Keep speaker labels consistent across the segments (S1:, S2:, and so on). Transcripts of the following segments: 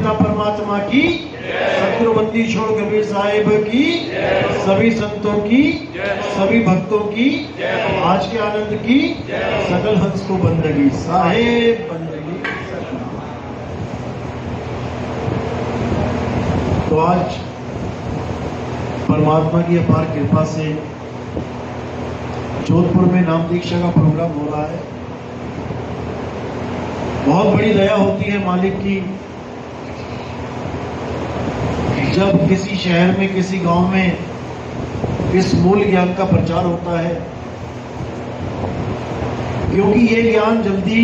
S1: पिता परमात्मा की, सतगुरुबंदी छोड़ कबीर साहिब की, सभी संतों की, सभी भक्तों की, आज के आनंद की, सकल हंस को बंदगी साहेब बंदगी। तो आज परमात्मा की अपार कृपा से जोधपुर में नाम दीक्षा का प्रोग्राम हो रहा है। बहुत बड़ी दया होती है मालिक की, जब किसी शहर में, किसी गांव में इस मूल ज्ञान का प्रचार होता है, क्योंकि ये ज्ञान जल्दी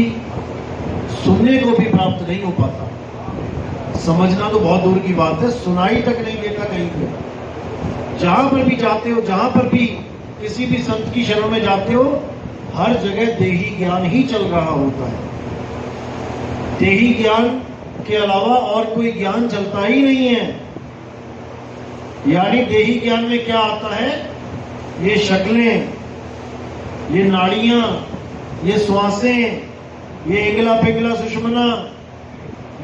S1: सुनने को भी प्राप्त नहीं हो पाता। समझना तो बहुत दूर की बात है, सुनाई तक नहीं देता कहीं पे। जहां पर भी जाते हो, जहां पर भी किसी भी संत की शरण में जाते हो, हर जगह देही ज्ञान ही चल रहा होता है। देही ज्ञान के अलावा और कोई ज्ञान चलता ही नहीं है। यानी देही ज्ञान में क्या आता है? ये शक्लें, ये नाड़ियां, ये श्वासें, ये इंगला पिंगला सुषमना,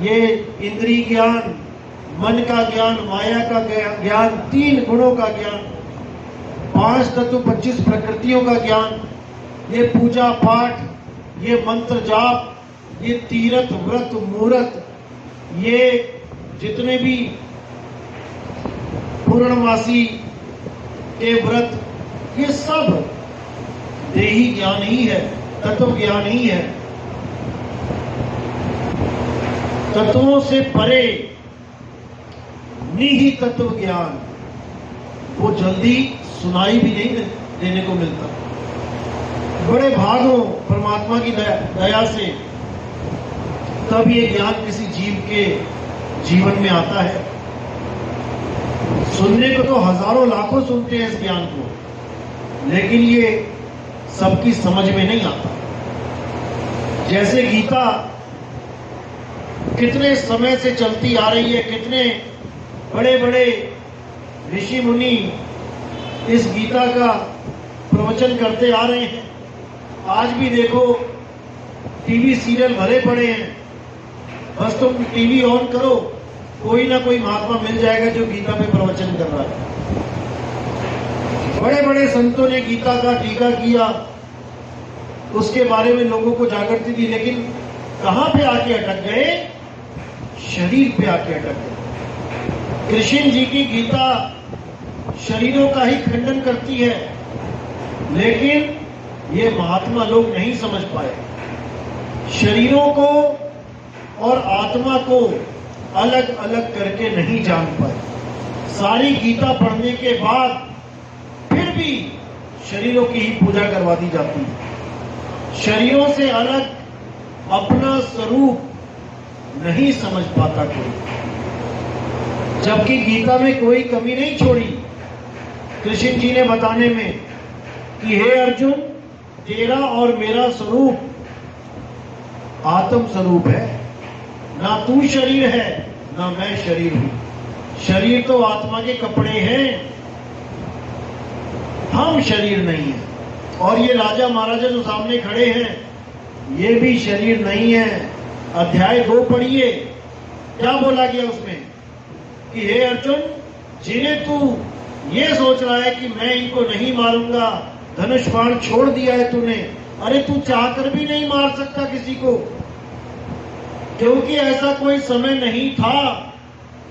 S1: ये इंद्रिय ज्ञान, मन का ज्ञान, माया का ज्ञान, 3 गुणों का ज्ञान, 5 तत्व 25 प्रकृतियों का ज्ञान, ये पूजा पाठ, ये मंत्र जाप, ये तीर्थ व्रत मूर्त, ये जितने भी पूर्णमासी के व्रत, ये सब देही ज्ञान ही है, तत्व ज्ञान ही है। तत्वों से परे निहि तत्व ज्ञान वो जल्दी सुनाई भी नहीं देने को मिलता। बड़े भागों परमात्मा की दया से तब ये ज्ञान किसी जीव के जीवन में आता है। सुनने को तो हजारों लाखों सुनते हैं इस ज्ञान को, लेकिन ये सबकी समझ में नहीं आता। जैसे गीता कितने समय से चलती आ रही है, कितने बड़े बड़े ऋषि मुनि इस गीता का प्रवचन करते आ रहे हैं। आज भी देखो टीवी सीरियल भरे पड़े हैं, बस तुम टीवी ऑन करो, कोई ना कोई महात्मा मिल जाएगा जो गीता पे प्रवचन कर रहा है। बड़े बड़े संतों ने गीता का टीका किया, उसके बारे में लोगों को जागृति दी, लेकिन कहां पे आके अटक गए? शरीर पे आके अटक गए। कृष्ण जी की गीता शरीरों का ही खंडन करती है, लेकिन ये महात्मा लोग नहीं समझ पाए। शरीरों को और आत्मा को अलग अलग करके नहीं जान पाए। सारी गीता पढ़ने के बाद फिर भी शरीरों की ही पूजा करवा दी जाती है। शरीरों से अलग अपना स्वरूप नहीं समझ पाता कोई, जबकि गीता में कोई कमी नहीं छोड़ी कृष्ण जी ने बताने में कि हे अर्जुन, तेरा और मेरा स्वरूप आत्म स्वरूप है, ना तू शरीर है ना मैं शरीर हूं। शरीर तो आत्मा के कपड़े हैं, हम शरीर नहीं है। और ये राजा महाराजा जो सामने खड़े हैं, ये भी शरीर नहीं है। अध्याय 2 पढ़िए, क्या बोला गया उसमें कि हे अर्जुन, जिन्हें तू ये सोच रहा है कि मैं इनको नहीं मारूंगा, धनुष बाण छोड़ दिया है तूने, अरे तू चाहकर भी नहीं मार सकता किसी को, क्योंकि ऐसा कोई समय नहीं था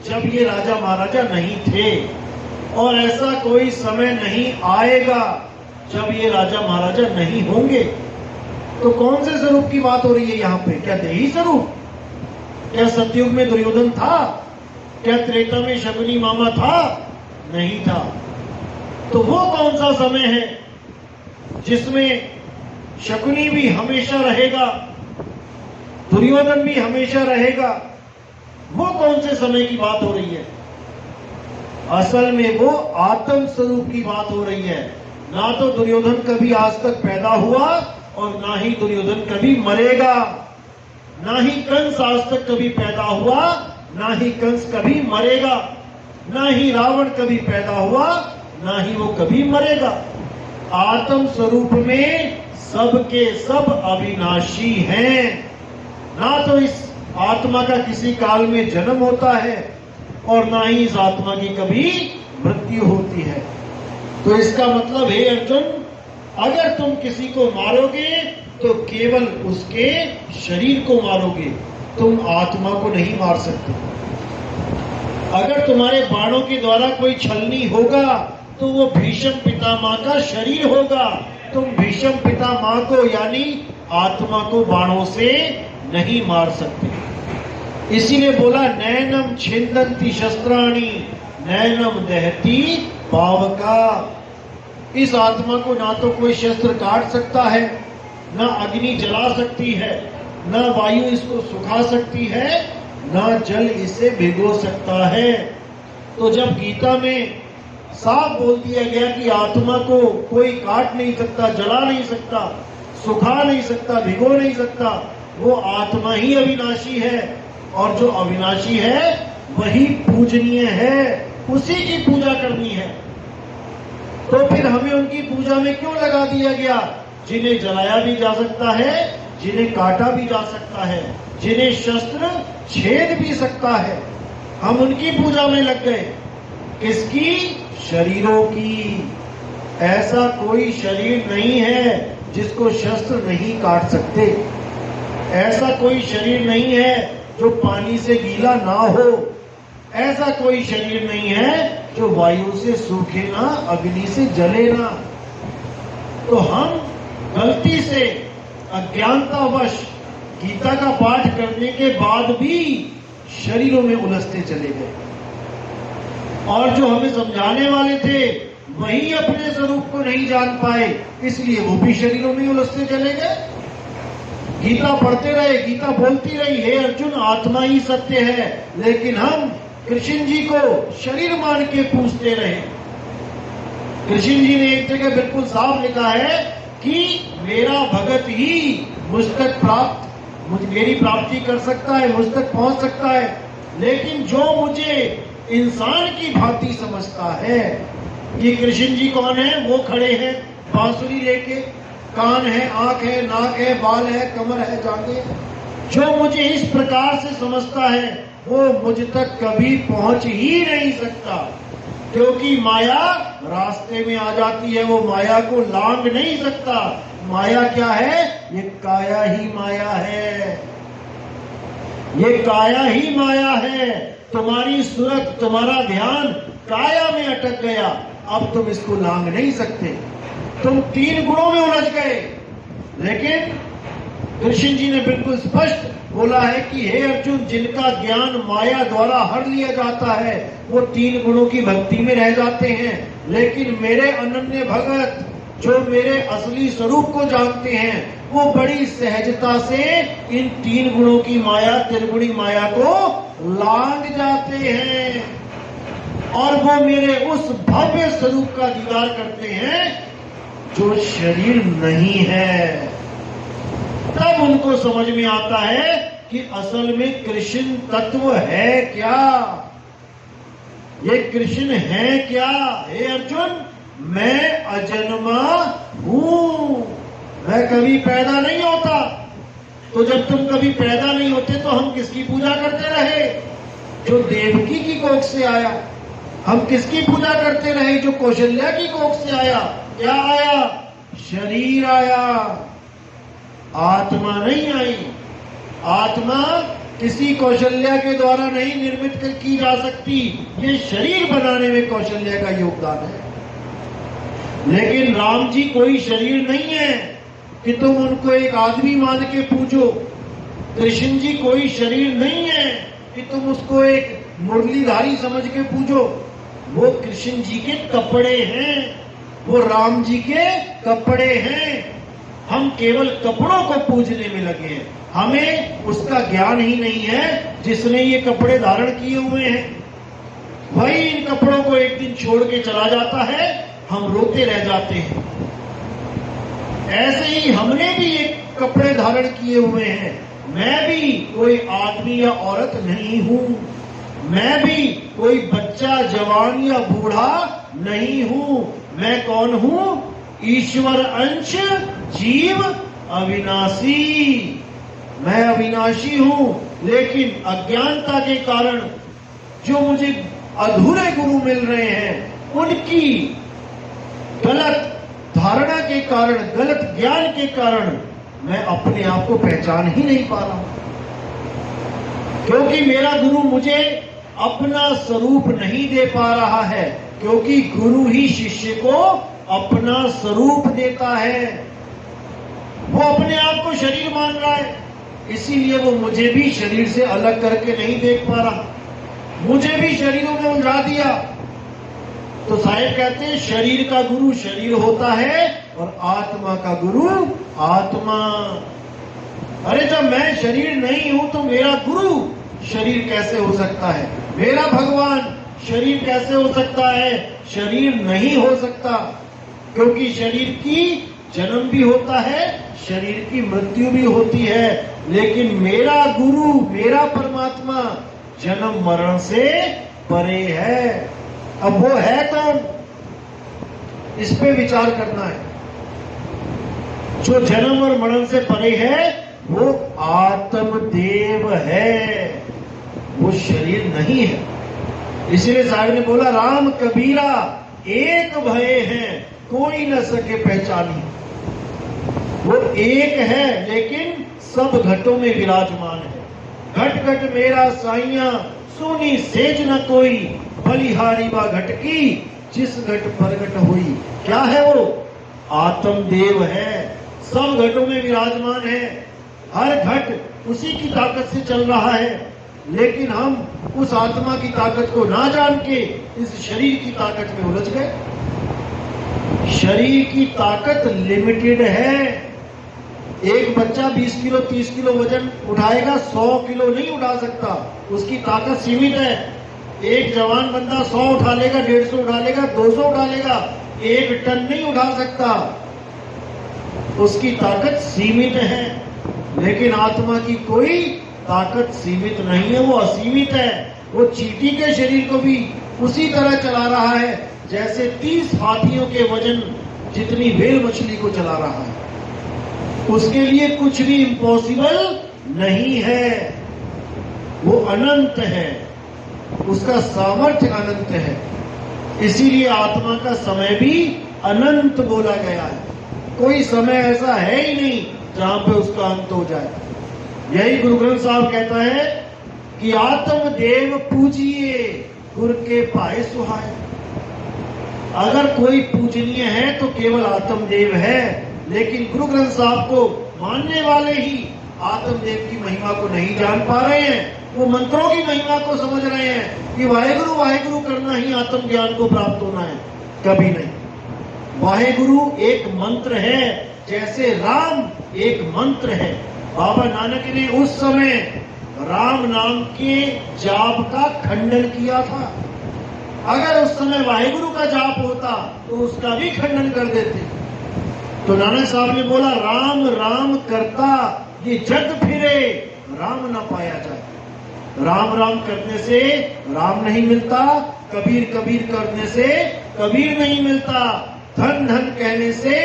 S1: जब ये राजा महाराजा नहीं थे, और ऐसा कोई समय नहीं आएगा जब ये राजा महाराजा नहीं होंगे। तो कौन से स्वरूप की बात हो रही है यहाँ पे? क्या देही स्वरूप? क्या सतयुग में दुर्योधन था? क्या त्रेता में शकुनी मामा था? नहीं था। तो वो कौन सा समय है जिसमें शकुनी भी हमेशा रहेगा, दुर्योधन भी हमेशा रहेगा? वो कौन से समय की बात हो रही है? असल में वो आत्म स्वरूप की बात हो रही है। ना तो दुर्योधन कभी आज तक पैदा हुआ और ना ही दुर्योधन कभी मरेगा, ना ही कंस आज तक कभी पैदा हुआ, ना ही कंस कभी मरेगा, ना ही रावण कभी पैदा हुआ, ना ही वो कभी मरेगा। आत्म स्वरूप में सब के सब अविनाशी हैं। ना तो इस आत्मा का किसी काल में जन्म होता है और ना ही इस आत्मा की कभी मृत्यु होती है। तो इसका मतलब है अर्जुन, अगर तुम किसी को मारोगे तो केवल उसके शरीर को मारोगे, तुम आत्मा को नहीं मार सकते। अगर तुम्हारे बाणों के द्वारा कोई छलनी होगा तो वो भीष्म पितामह का शरीर होगा, तुम भीष्म पितामह को यानी आत्मा को बाणों से नहीं मार सकते। इसीलिए बोला नैनम छिन्दन्ति शस्त्राणि नैनम दहति पावका। इस आत्मा को ना तो कोई शस्त्र काट सकता है, ना अग्नि जला सकती है, ना वायु इसको सुखा सकती है, ना जल इसे भिगो सकता है। तो जब गीता में साफ बोल दिया गया कि आत्मा को कोई काट नहीं सकता, जला नहीं सकता, सुखा नहीं सकता, भिगो नहीं सकता, वो आत्मा ही अविनाशी है, और जो अविनाशी है वही पूजनीय है, उसी की पूजा करनी है। तो फिर हमें उनकी पूजा में क्यों लगा दिया गया? जिन्हें जलाया भी जा सकता है, जिन्हें काटा भी जा सकता है, जिन्हें शस्त्र छेद भी सकता है, हम उनकी पूजा में लग गए। किसकी? शरीरों की। ऐसा कोई शरीर नहीं है जिसको शस्त्र नहीं काट सकते। ऐसा कोई शरीर नहीं है जो पानी से गीला ना हो। ऐसा कोई शरीर नहीं है जो वायु से सूखे ना, अग्नि से जले ना। तो हम गलती से अज्ञानतावश गीता का पाठ करने के बाद भी शरीरों में उलझते चले गए, और जो हमें समझाने वाले थे वही अपने स्वरूप को नहीं जान पाए, इसलिए वो भी शरीरों में उलझते चले गए। गीता पढ़ते रहे, गीता बोलती रही हे अर्जुन आत्मा ही सत्य है, लेकिन हम कृष्ण जी को शरीर मान के पूछते रहे। कृष्ण जी ने एक जगह बिल्कुल साफ लिखा है कि मेरा भगत ही मुझ तक मेरी प्राप्ति कर सकता है, मुझ तक पहुंच सकता है, लेकिन जो मुझे इंसान की भांति समझता है। ये कृष्ण जी कौन है? वो खड़े हैं बांसुरी लेके, कान है, आंख है, नाक है, बाल है, कमर है, जांघें। जो मुझे इस प्रकार से समझता है वो मुझ तक कभी पहुंच ही नहीं सकता, क्योंकि माया रास्ते में आ जाती है, वो माया को लांघ नहीं सकता। माया क्या है? ये काया ही माया है, ये काया ही माया है। तुम्हारी सूरत, तुम्हारा ध्यान काया में अटक गया, अब तुम इसको लांघ नहीं सकते, तुम तीन गुणों में उलझ गए। लेकिन कृष्ण जी ने बिल्कुल स्पष्ट बोला है कि हे अर्जुन, जिनका ज्ञान माया द्वारा हर लिया जाता है वो तीन गुणों की भक्ति में रह जाते हैं, लेकिन मेरे अनन्य भगत जो मेरे असली स्वरूप को जानते हैं वो बड़ी सहजता से इन तीन गुणों की माया, त्रिगुणी माया को लांघ जाते हैं, और वो मेरे उस भव्य स्वरूप का दीदार करते हैं जो शरीर नहीं है। तब उनको समझ में आता है कि असल में कृष्ण तत्व है क्या, ये कृष्ण है क्या। हे अर्जुन, मैं अजन्मा हूं, मैं कभी पैदा नहीं होता। तो जब तुम कभी पैदा नहीं होते तो हम किसकी पूजा करते रहे? जो देवकी की कोख से आया। हम किसकी पूजा करते रहे? जो कौशल्या की कोख से आया। क्या आया? शरीर आया, आत्मा नहीं आई। आत्मा किसी कौशल्या के द्वारा नहीं निर्मित की जा सकती, ये शरीर बनाने में कौशल्या का योगदान है। लेकिन राम जी कोई शरीर नहीं है कि तुम उनको एक आदमी मान के पूजो। कृष्ण जी कोई शरीर नहीं है कि तुम उसको एक मुरलीधारी समझ के पूजो। वो कृष्ण जी के कपड़े हैं, वो राम जी के कपड़े हैं। हम केवल कपड़ों को पूजने में लगे हैं, हमें उसका ज्ञान ही नहीं है जिसने ये कपड़े धारण किए हुए हैं। वही इन कपड़ों को एक दिन छोड़ के चला जाता है, हम रोते रह जाते हैं। ऐसे ही हमने भी ये कपड़े धारण किए हुए हैं। मैं भी कोई आदमी या औरत नहीं हूं, मैं भी कोई बच्चा, जवान या बूढ़ा नहीं हूं। मैं कौन हूं? ईश्वर अंश, जीव अविनाशी। मैं अविनाशी हूं, लेकिन अज्ञानता के कारण जो मुझे अधूरे गुरु मिल रहे हैं, उनकी गलत धारणा के कारण, गलत ज्ञान के कारण मैं अपने आप को पहचान ही नहीं पा रहा, क्योंकि मेरा गुरु मुझे अपना स्वरूप नहीं दे पा रहा है, क्योंकि गुरु ही शिष्य को अपना स्वरूप देता है। वो अपने आप को शरीर मान रहा है, इसीलिए वो मुझे भी शरीर से अलग करके नहीं देख पा रहा, मुझे भी शरीरों में उलझा दिया। तो साहिब कहते हैं शरीर का गुरु शरीर होता है और आत्मा का गुरु आत्मा। अरे जब मैं शरीर नहीं हूं तो मेरा गुरु शरीर कैसे हो सकता है? मेरा भगवान शरीर कैसे हो सकता है? शरीर नहीं हो सकता, क्योंकि शरीर की जन्म भी होता है, शरीर की मृत्यु भी होती है, लेकिन मेरा गुरु, मेरा परमात्मा जन्म मरण से परे है। अब वो है कौन? इस पे विचार करना है। जो जन्म और मरण से परे है वो आत्मदेव है, वो शरीर नहीं है। इसलिए साहब ने बोला राम कबीरा एक भये हैं, कोई न सके पहचानी। वो एक है लेकिन सब घटों में विराजमान है। घट घट मेरा साइया सोनी सेज न कोई, बलिहारी बा घट की जिस घट प्रगट हुई। क्या है वो? आत्मदेव है, सब घटों में विराजमान है, हर घट उसी की ताकत से चल रहा है, लेकिन हम उस आत्मा की ताकत को ना जान के इस शरीर की ताकत में उलझ गए। शरीर की ताकत लिमिटेड है। एक बच्चा 20 किलो 30 किलो वजन उठाएगा, 100 किलो नहीं उठा सकता, उसकी ताकत सीमित है। एक जवान बंदा 100 उठा लेगा, 150 उठा लेगा, 200 उठा लेगा, 1 टन नहीं उठा सकता, उसकी ताकत सीमित है। लेकिन आत्मा की कोई ताकत सीमित नहीं है, वो असीमित है। वो चींटी के शरीर को भी उसी तरह चला रहा है जैसे 30 हाथियों के वजन जितनी व्हेल मछली को चला रहा है। उसके लिए कुछ भी इम्पॉसिबल नहीं है, वो अनंत है, उसका सामर्थ्य अनंत है। इसीलिए आत्मा का समय भी अनंत बोला गया है। कोई समय ऐसा है ही नहीं जहां पे उसका अंत हो जाए। यही गुरु ग्रंथ साहब कहता है कि आत्म देव पूजिए गुर के पाए सुहाए। अगर कोई पूजनीय है तो केवल आत्मदेव है, लेकिन गुरु ग्रंथ साहब को मानने वाले ही आत्मदेव की महिमा को नहीं जान पा रहे हैं। वो मंत्रों की महिमा को समझ रहे हैं कि वाहेगुरु वाहेगुरु करना ही आत्म ज्ञान को प्राप्त होना है। कभी नहीं। वाहेगुरु एक मंत्र है, जैसे राम एक मंत्र है। बाबा नानक ने उस समय राम नाम के जाप का खंडन किया था। अगर उस समय वाहेगुरु का जाप होता तो उसका भी खंडन कर देते। तो नानक साहब ने बोला राम राम करता ये जग फिरे, राम ना पाया जाए। राम राम करने से राम नहीं मिलता, कबीर कबीर करने से कबीर नहीं मिलता, धन धन कहने से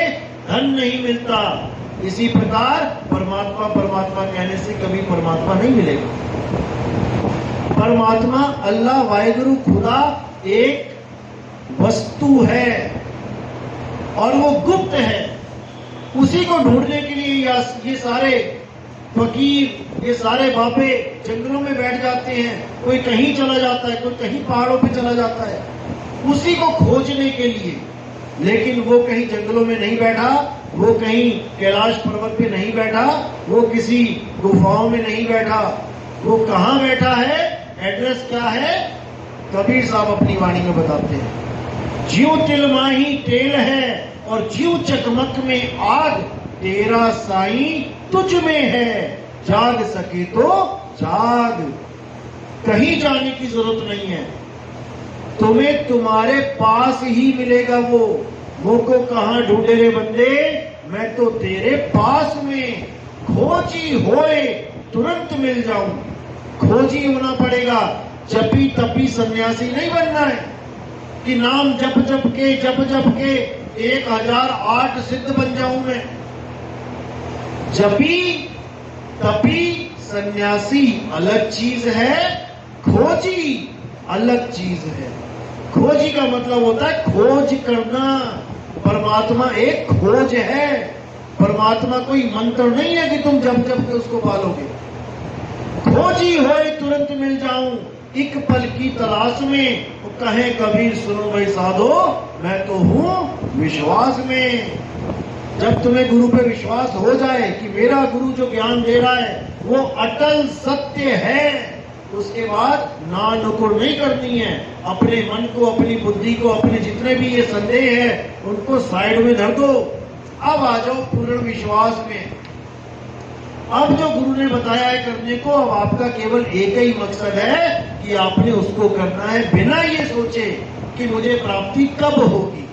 S1: धन नहीं मिलता। इसी प्रकार परमात्मा परमात्मा कहने से कभी परमात्मा नहीं मिलेगा। परमात्मा अल्लाह वाहेगुरु खुदा एक वस्तु है और वो गुप्त है। उसी को ढूंढने के लिए ये सारे फकीर, ये सारे बाबे जंगलों में बैठ जाते हैं। कोई कहीं चला जाता है, कोई कहीं पहाड़ों पे चला जाता है, उसी को खोजने के लिए। लेकिन वो कहीं जंगलों में नहीं बैठा, वो कहीं कैलाश पर्वत पे नहीं बैठा, वो किसी गुफाओं में नहीं बैठा। वो कहाँ बैठा है? एड्रेस क्या है? कबीर साहब अपनी वाणी में बताते हैं, ज्यों तिल माही टेल है और ज्यों चकमक में आग, तेरा साईं तुझ में है, जाग सके तो जाग। कहीं जाने की जरूरत नहीं है, तुम्हें तुम्हारे पास ही मिलेगा। वो को कहां ढूंढे रे बंदे, मैं तो तेरे पास में, खोजी होए तुरंत मिल जाऊं। खोजी होना पड़ेगा, जपी तपी सन्यासी नहीं बनना है कि नाम जप जप के 1008 सिद्ध बन जाऊं मैं। जपी तपी सन्यासी अलग चीज है, खोजी अलग चीज है। खोजी का मतलब होता है खोज करना। परमात्मा एक खोज है। परमात्मा कोई मंत्र नहीं है कि तुम जब जब के उसको पालोगे। खोजी होए तुरंत मिल जाऊं, एक पल की तलाश में। वो कहे कबीर सुनो भाई साधो, मैं तो हूं विश्वास में। जब तुम्हें गुरु पे विश्वास हो जाए कि मेरा गुरु जो ज्ञान दे रहा है वो अटल सत्य है, उसके बाद ना नुकुर नहीं करनी है। अपने मन को, अपनी बुद्धि को, अपने जितने भी ये संदेह है उनको साइड में धर दो। अब आ जाओ पूर्ण विश्वास में। अब जो गुरु ने बताया है करने को, अब आपका केवल एक ही मकसद है कि आपने उसको करना है, बिना ये सोचे कि मुझे प्राप्ति कब होगी।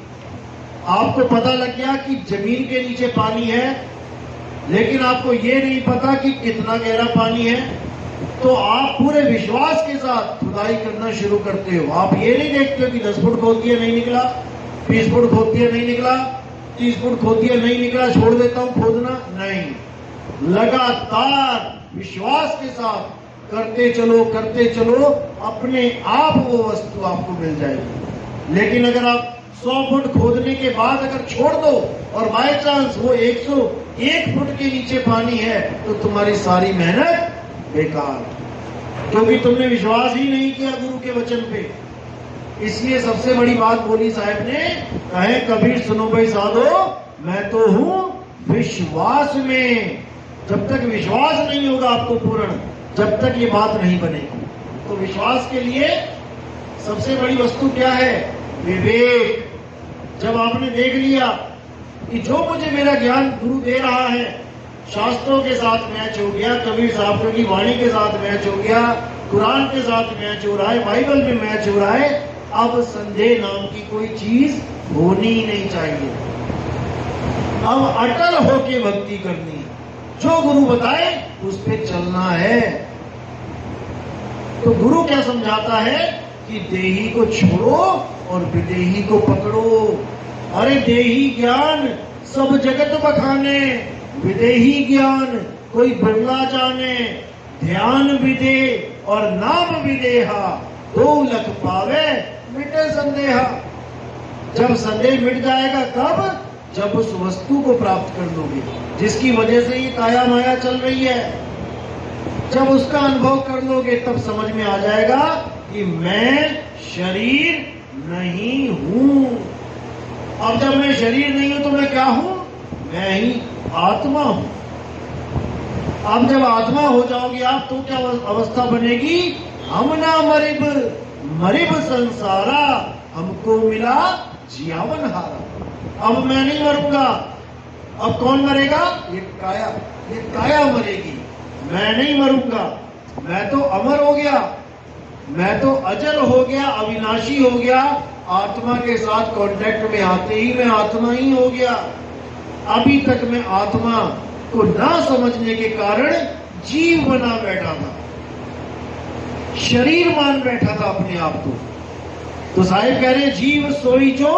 S1: आपको पता लग गया कि जमीन के नीचे पानी है, लेकिन आपको ये नहीं पता कि कितना गहरा पानी है, तो आप पूरे विश्वास के साथ खुदाई करना शुरू करते हो। आप ये नहीं देखते हो कि 10 फुट खोद दिया नहीं निकला, 20 फुट खोद दिया नहीं निकला, 30 फुट खोद दिया नहीं निकला, छोड़ देता हूं खोदना। नहीं, लगातार विश्वास के साथ करते चलो, अपने आप वो वस्तु आपको मिल जाएगी। लेकिन अगर आप 100 फुट खोदने के बाद अगर छोड़ दो और बाय चांस वो 101 फुट के नीचे पानी है, तो तुम्हारी सारी मेहनत बेकार, क्योंकि तुमने विश्वास ही नहीं किया गुरु के वचन पे। इसलिए सबसे बड़ी बात बोली साहब ने, कहे कबीर सुनो भाई साधो, मैं तो हूं विश्वास में। जब तक विश्वास नहीं होगा आपको पूर्ण, जब तक ये बात नहीं बनेगी। तो विश्वास के लिए सबसे बड़ी वस्तु क्या है? विवेक। जब आपने देख लिया कि जो मुझे मेरा ज्ञान गुरु दे रहा है, शास्त्रों के साथ मैच हो गया, कबीर साहब की वाणी के साथ मैच हो गया, कुरान के साथ मैच हो रहा है, बाइबल में मैच हो रहा है, अब संदेह नाम की कोई चीज होनी ही नहीं चाहिए। अब अटल होके भक्ति करनी है, जो गुरु बताए उस पे चलना है। तो गुरु क्या समझाता है कि देही को छोड़ो और विदेही को पकड़ो। अरे देही ज्ञान सब जगत बखाने, विदेही ज्ञान कोई बिरला जाने। ध्यान विदे और नाम विदेहा, 2 लख पावे मिटे संदेहा। जब संदेह मिट जाएगा कब? जब उस वस्तु को प्राप्त कर लोगे जिसकी वजह से ये काया माया चल रही है। जब उसका अनुभव कर लोगे तब समझ में आ जाएगा कि मैं शरीर नहीं हूं। अब जब मैं शरीर नहीं हूं तो मैं क्या हूं? मैं ही आत्मा हूं। अब जब आत्मा हो जाओगे आप तो क्या अवस्था बनेगी? हम ना मरिब संसारा, हमको मिला जियावन हारा। अब मैं नहीं मरूंगा। अब कौन मरेगा? ये काया मरेगी। मैं नहीं मरूंगा, मैं तो अमर हो गया, मैं तो अजर हो गया, अविनाशी हो गया। आत्मा के साथ कांटेक्ट में आते ही मैं आत्मा ही हो गया। अभी तक मैं आत्मा को ना समझने के कारण जीव बना बैठा था, शरीर मान बैठा था अपने आप को। तो साहिब कह रहे जीव सोई जो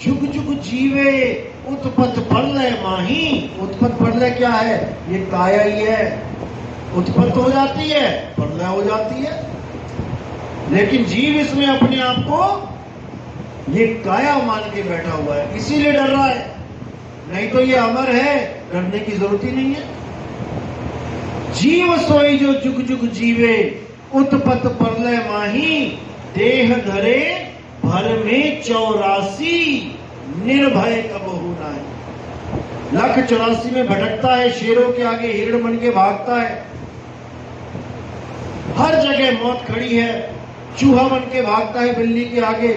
S1: जुग जुग जीवे, उत्पत्त प्रलय माही। उत्पत्त प्रलय क्या है? ये काया ही है। उत्पत्त हो जाती है, प्रलय हो जाती है, लेकिन जीव इसमें अपने आप को ये काया मान के बैठा हुआ है, इसीलिए डर रहा है। नहीं तो ये अमर है, डरने की जरूरत ही नहीं है। जीव सोई जो जुग जुग जीवे, उत्पत्त प्रलय माही। देह धरे भर में 84, निर्भय कबहु नाहि। 184 में भटकता है, शेरों के आगे हिरण बन के भागता है। हर जगह मौत खड़ी है, चूहा बन के भागता है बिल्ली के आगे।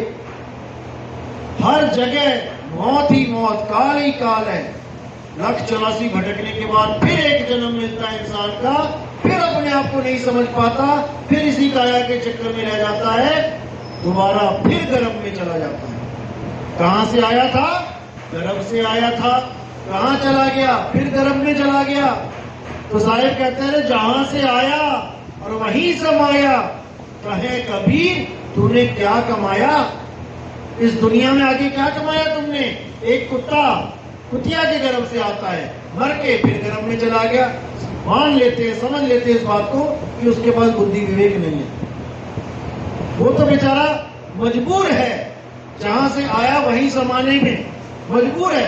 S1: हर जगह मौत ही मौत, काल ही काल है। 184 भटकने के बाद फिर एक जन्म मिलता है इंसान का, फिर अपने आप को नहीं समझ पाता, फिर इसी काया के चक्कर में रह जाता है, दोबारा फिर गर्भ में चला जाता है। कहां से आया था? गर्भ से आया था। कहां चला गया? फिर गर्भ में चला गया। तो साहिब कहते हैं जहां से आया और वहीं समाया। कहे कबीर तूने क्या कमाया? इस दुनिया में आगे क्या कमाया तुमने? एक कुत्ता कुतिया के गर्भ से आता है, मर के फिर गर्भ में चला गया। मान लेते हैं, समझ लेते हैं इस बात को कि उसके पास बुद्धि विवेक नहीं है। वो तो बेचारा मजबूर है, जहां से आया वहीं समाने में मजबूर है,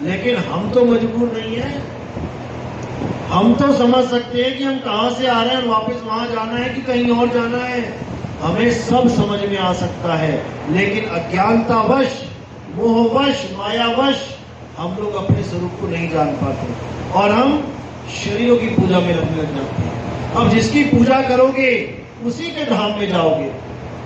S1: लेकिन हम तो मजबूर नहीं है। हम तो समझ सकते हैं कि हम कहां से आ रहे हैं और वापस वहां जाना है कि कहीं और जाना है। हमें सब समझ में आ सकता है, लेकिन अज्ञानतावश, मोहवश, मायावश हम लोग अपने स्वरूप को नहीं जान पाते और हम शरीरों की पूजा में लगने लग जाते हैं। अब जिसकी पूजा करोगे उसी के धाम में जाओगे।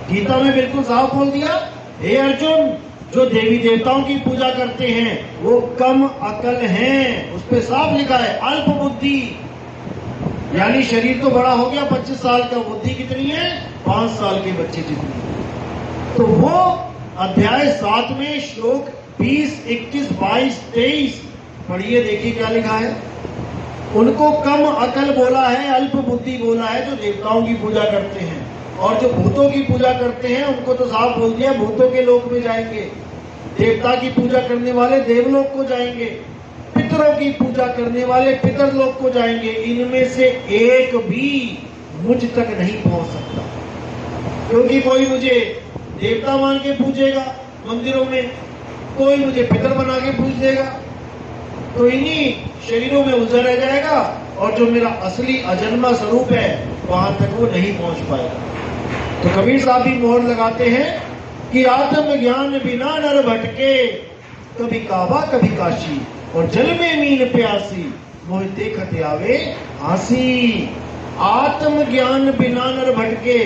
S1: गीता में बिल्कुल साफ बोल दिया, हे अर्जुन, जो देवी देवताओं की पूजा करते हैं वो कम अकल हैं। उस पर साफ लिखा है अल्प बुद्धि, यानी शरीर तो बड़ा हो गया 25 साल का, बुद्धि कितनी है 5 साल के बच्चे जितनी। तो वो अध्याय 7 में श्लोक 20, 21, 22, 23 पढ़िए, देखिए क्या लिखा है। उनको कम अकल बोला है, अल्प बुद्धि बोला है जो देवताओं की पूजा करते हैं, और जो भूतों की पूजा करते हैं उनको तो साफ बोल दिया भूतों के लोक में जाएंगे। देवता की पूजा करने वाले देवलोक को जाएंगे, पितरों की पूजा करने वाले पितरलोक को जाएंगे। इनमें से एक भी मुझ तक नहीं पहुंच सकता, क्योंकि कोई मुझे देवता मान के पूजेगा मंदिरों में, कोई मुझे पितर बना के पूज देगा, तो इन्हीं शरीरों में उलझा रह जाएगा और जो मेरा असली अजन्मा स्वरूप है वहां तक वो नहीं पहुंच पाएगा। तो कबीर साहब भी मोहर लगाते हैं कि आत्मज्ञान बिना नर भटके, कभी काबा कभी काशी, और जल में मीन प्यासी, मोह देखत आवे हंसी। आत्मज्ञान बिना नर भटके,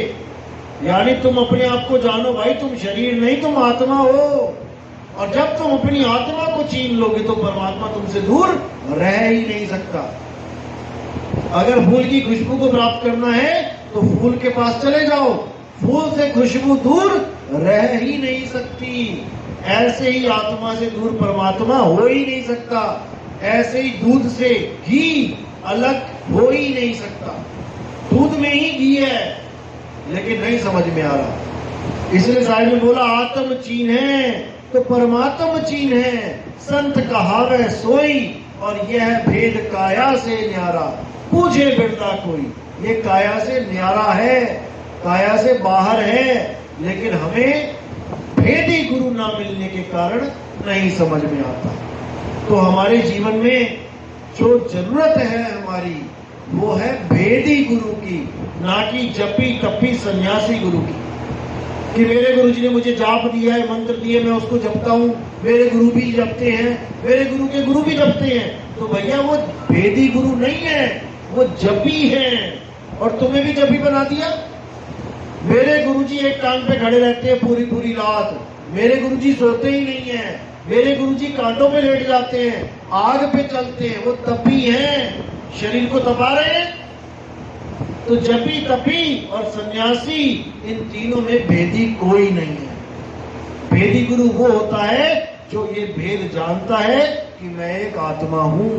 S1: यानी तुम अपने आप को जानो भाई, तुम शरीर नहीं तुम आत्मा हो, और जब तुम अपनी आत्मा को छीन लोगे तो परमात्मा तुमसे दूर रह ही नहीं सकता। अगर फूल की खुशबू को प्राप्त करना है तो फूल के पास चले जाओ, फूल से खुशबू दूर रह ही नहीं सकती। ऐसे ही आत्मा से दूर परमात्मा हो ही नहीं सकता, ऐसे ही दूध से घी अलग हो ही नहीं सकता। दूध में ही घी है, लेकिन नहीं समझ में आ रहा। इसलिए साहिब ने बोला आत्म चीन है तो परमात्म चीन है, संत कहावे सोई, और यह भेद काया से न्यारा, पूछे बिरला कोई। ये काया से न्यारा है, काया से बाहर है, लेकिन हमें भेदी गुरु ना मिलने के कारण नहीं समझ में आता। तो हमारे जीवन में जो जरूरत है हमारी, वो है भेदी गुरु की, ना कि जपी तपी सन्यासी गुरु की। कि मेरे गुरु जी ने मुझे जाप दिया है, मंत्र दिए, मैं उसको जपता हूँ, मेरे गुरु भी जपते हैं, मेरे गुरु के गुरु भी जपते हैं। तो भैया वो भेदी गुरु नहीं है, वो जपी है, और तुम्हें भी जपी बना दिया। मेरे गुरुजी एक टांग पे खड़े रहते हैं पूरी पूरी रात, मेरे गुरुजी सोते ही नहीं है, मेरे गुरुजी कांटों पे लेट जाते हैं, आग पे चलते हैं, वो तपी हैं, शरीर को तपा रहे हैं। तो जपी तपी और सन्यासी, इन तीनों में भेदी कोई नहीं है। भेदी गुरु वो होता है जो ये भेद जानता है कि मैं एक आत्मा हूं,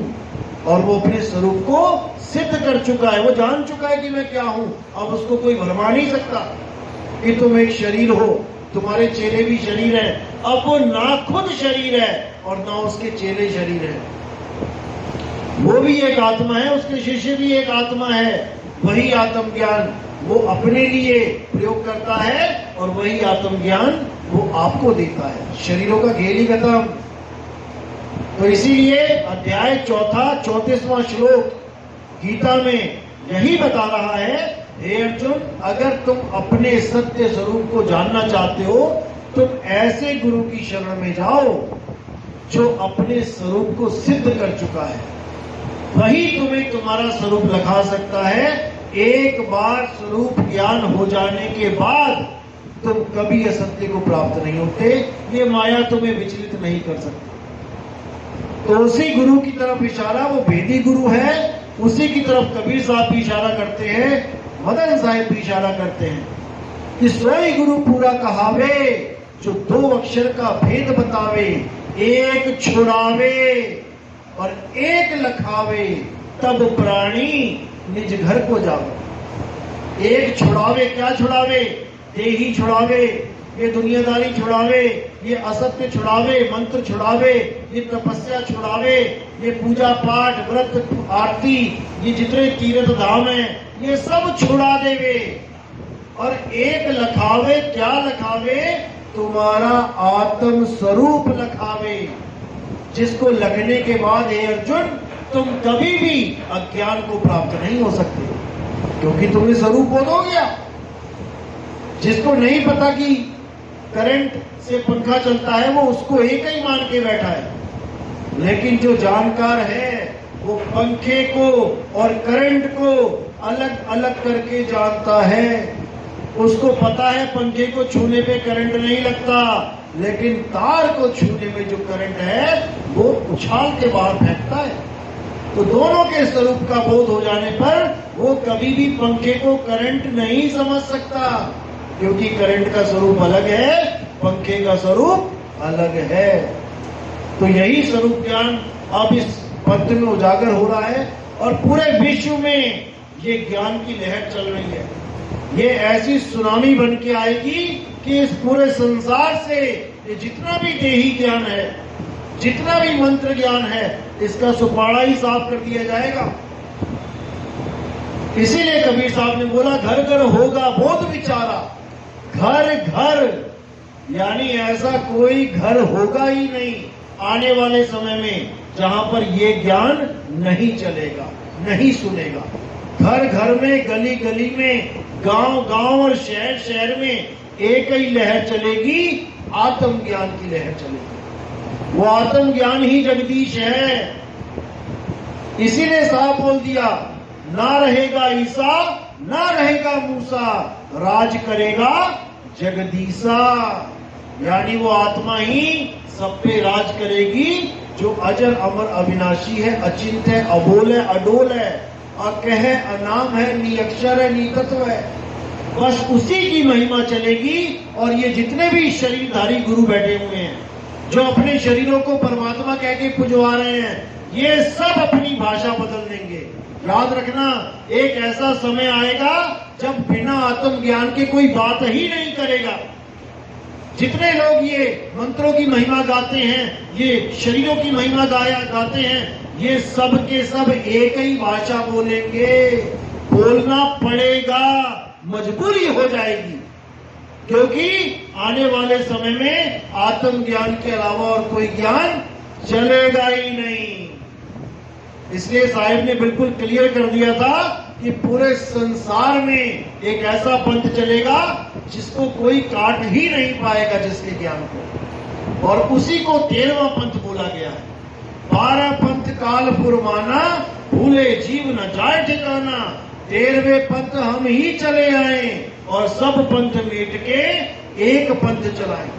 S1: और वो अपने स्वरूप को सिद्ध कर चुका है, वो जान चुका है कि मैं क्या हूं। अब उसको कोई भरमा नहीं सकता कि तुम एक शरीर हो, तुम्हारे चेले भी शरीर है। अब वो ना खुद शरीर है और ना उसके चेले शरीर है, वो भी एक आत्मा है, उसके शिष्य भी एक आत्मा है। वही आत्मज्ञान वो अपने लिए प्रयोग करता है और वही आत्मज्ञान वो आपको देता है। शरीरों का खेल ही खत्म। तो इसीलिए अध्याय 4 34वां श्लोक गीता में यही बता रहा है, हे अर्जुन, अगर तुम अपने सत्य स्वरूप को जानना चाहते हो, तुम ऐसे गुरु की शरण में जाओ जो अपने स्वरूप को सिद्ध कर चुका है। वही तुम्हें तुम्हारा स्वरूप दिखा सकता है। एक बार स्वरूप ज्ञान हो जाने के बाद तुम कभी असत्य को प्राप्त नहीं होते, ये माया तुम्हें विचलित नहीं कर सकती। तो उसी गुरु की तरफ इशारा, वो भेदी गुरु है, उसी की तरफ कबीर साहब भी इशारा करते हैं, मदन साहिब भी इशारा करते हैं कि सोई गुरु पूरा कहावे, जो 2 अक्षर का भेद बतावे, एक छुड़ावे और एक लखावे, तब प्राणी निज घर को जावे। एक छुड़ावे, क्या छुड़ावे? देही छुड़ावे, ये दुनियादारी छुड़ावे, ये असत्य छुड़ावे, मंत्र छुड़ावे, ये तपस्या छुड़ावे, ये पूजा पाठ व्रत आरती, ये जितने तीर्थ धाम है ये सब छुड़ा देवे। और एक लखावे, क्या लखावे? तुम्हारा आत्म स्वरूप लखावे, जिसको लगने के बाद हे अर्जुन तुम कभी भी अज्ञान को प्राप्त नहीं हो सकते, क्योंकि तुम्हें स्वरूप बोध हो गया। जिसको नहीं पता कि करंट से पंखा चलता है वो उसको एक ही मान के बैठा है, लेकिन जो जानकार है वो पंखे को और करंट को अलग अलग करके जानता है। उसको पता है पंखे को छूने पे करंट नहीं लगता, लेकिन तार को छूने में जो करंट है वो उछाल के बाहर फेंकता है। तो दोनों के स्वरूप का बोध हो जाने पर वो कभी भी पंखे को करंट नहीं समझ सकता, क्योंकि करंट का स्वरूप अलग है, पंखे का स्वरूप अलग है। तो यही स्वरूप ज्ञान अब इस पद में उजागर हो रहा है और पूरे विश्व में ये ज्ञान की लहर चल रही है। ये ऐसी सुनामी बन के आएगी कि इस पूरे संसार से ये जितना भी देही ज्ञान है, जितना भी मंत्र ज्ञान है, इसका सुपाड़ा ही साफ कर दिया जाएगा। इसीलिए कबीर साहब ने बोला घर घर होगा बोध विचारा। घर घर यानी ऐसा कोई घर होगा ही नहीं आने वाले समय में जहां पर ये ज्ञान नहीं चलेगा, नहीं सुनेगा। घर घर में, गली गली में, गांव गांव और शहर शहर में एक ही लहर चलेगी, आत्म ज्ञान की लहर चलेगी। वो आत्म ज्ञान ही जगदीश है। इसीलिए साफ बोल दिया, ना रहेगा ईसा ना रहेगा मूसा, राज करेगा जगदीसा। यानी वो आत्मा ही सब पे राज करेगी, जो अजर अमर अविनाशी है, अचिंत है, अबोल है, अडोल है, अकह है, अनाम है, निअक्षर है, नितत्व है। बस उसी की महिमा चलेगी। और ये जितने भी शरीरधारी गुरु बैठे हुए हैं, जो अपने शरीरों को परमात्मा कह के पुजवा रहे हैं, ये सब अपनी भाषा बदल देंगे। याद रखना, एक ऐसा समय आएगा जब बिना आत्म ज्ञान के कोई बात ही नहीं करेगा। जितने लोग ये मंत्रों की महिमा गाते हैं, ये शरीरों की महिमा गाते हैं, ये सब के सब एक ही भाषा बोलेंगे। बोलना पड़ेगा, मजबूरी हो जाएगी, क्योंकि आने वाले समय में आत्म ज्ञान के अलावा और कोई ज्ञान चलेगा ही नहीं। इसलिए साहिब ने बिल्कुल क्लियर कर दिया था कि पूरे संसार में एक ऐसा पंथ चलेगा जिसको कोई काट ही नहीं पाएगा, जिसके ज्ञान को। और उसी को 13वां पंथ बोला गया है। 12 पंथ काल फुरमाना, भूले जीव न जाए ठिकाना। 13वें पंथ हम ही चले आए और सब पंथ मिट के एक पंथ चलाए।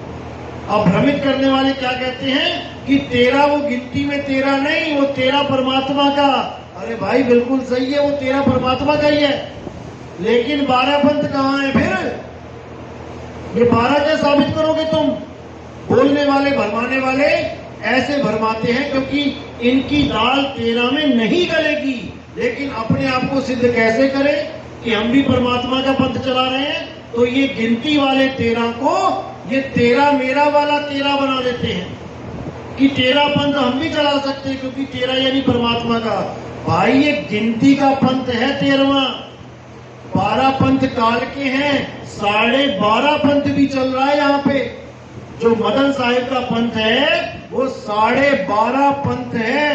S1: अब भ्रमित करने वाले क्या कहते हैं कि 13 वो गिनती में 13 नहीं, वो 13 परमात्मा का। अरे भाई बिल्कुल सही है, वो 13 परमात्मा का ही है, लेकिन 12 पंथ कहाँ है फिर? ये 12 क्या साबित करोगे तुम? बोलने वाले, भरमाने वाले ऐसे भरमाते हैं क्योंकि इनकी दाल 13 में नहीं गलेगी, लेकिन अपने आप को सिद्ध कैसे करें कि हम भी परमात्मा का पंथ चला रहे हैं? तो ये गिनती वाले 13 को ये 13 मेरा वाला 13 बना देते हैं कि 13 पंथ हम भी चला सकते हैं, क्योंकि 13 यानी परमात्मा का। भाई ये गिनती का पंथ है 13वां। 12 पंथ काल के हैं, 12.5 पंथ भी चल रहा है यहाँ पे। जो मदन साहिब का पंथ है वो 12.5 पंथ है।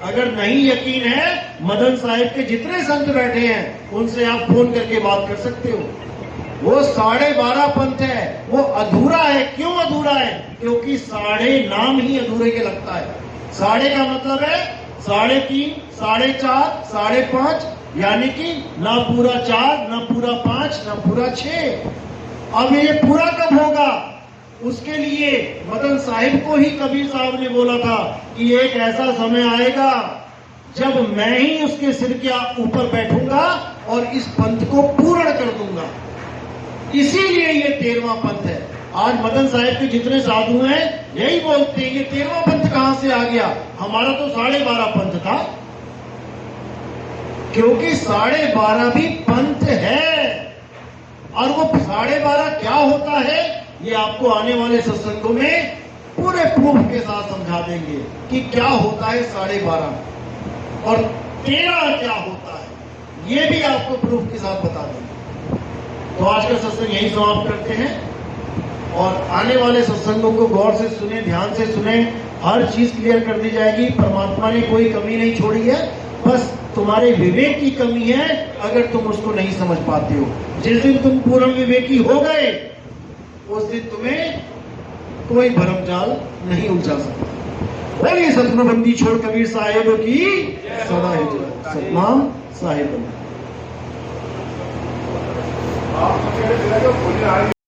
S1: अगर नहीं यकीन है, मदन साहिब के जितने संत बैठे हैं उनसे आप फोन करके बात कर सकते हो। वो 12.5 पंथ है, वो अधूरा है। क्यों अधूरा है? क्योंकि साढ़े नाम ही अधूरे के लगता है। साढ़े का मतलब है 3.5, 4.5, 5.5, यानी कि ना पूरा 4, ना पूरा 5, ना पूरा 6। अब ये पूरा कब होगा? उसके लिए मदन साहिब को ही कबीर साहब ने बोला था कि एक ऐसा समय आएगा जब मैं ही उसके सिर के ऊपर बैठूंगा और इस पंथ को पूर्ण कर दूंगा। इसीलिए ये 13वां पंथ है। आज मदन साहिब के जितने साधु हैं यही बोलते हैं ये 13वां पंथ कहां से आ गया? हमारा तो 12.5 पंथ था। क्योंकि 12.5 भी पंथ है। और वो 12:30 क्या होता है ये आपको आने वाले सत्संगों में पूरे प्रूफ के साथ समझा देंगे कि क्या होता है 12:30 और 13 क्या होता है, ये भी आपको प्रूफ के साथ बता देंगे। तो आज का सत्संग यही समाप्त करते हैं और आने वाले सत्संगों को गौर से सुने, ध्यान से सुने, हर चीज क्लियर कर दी जाएगी। परमात्मा ने कोई कमी नहीं छोड़ी है, बस तुम्हारे विवेक की कमी है अगर तुम उसको नहीं समझ पाते हो। जिस दिन तुम पूर्ण विवेकी हो गए उस दिन तुम्हें कोई भरमजाल नहीं उलझा सकता। बोलिए सतनाबंदी छोड़ कबीर साहेब की सदा ही जय। सतनाम साहेब।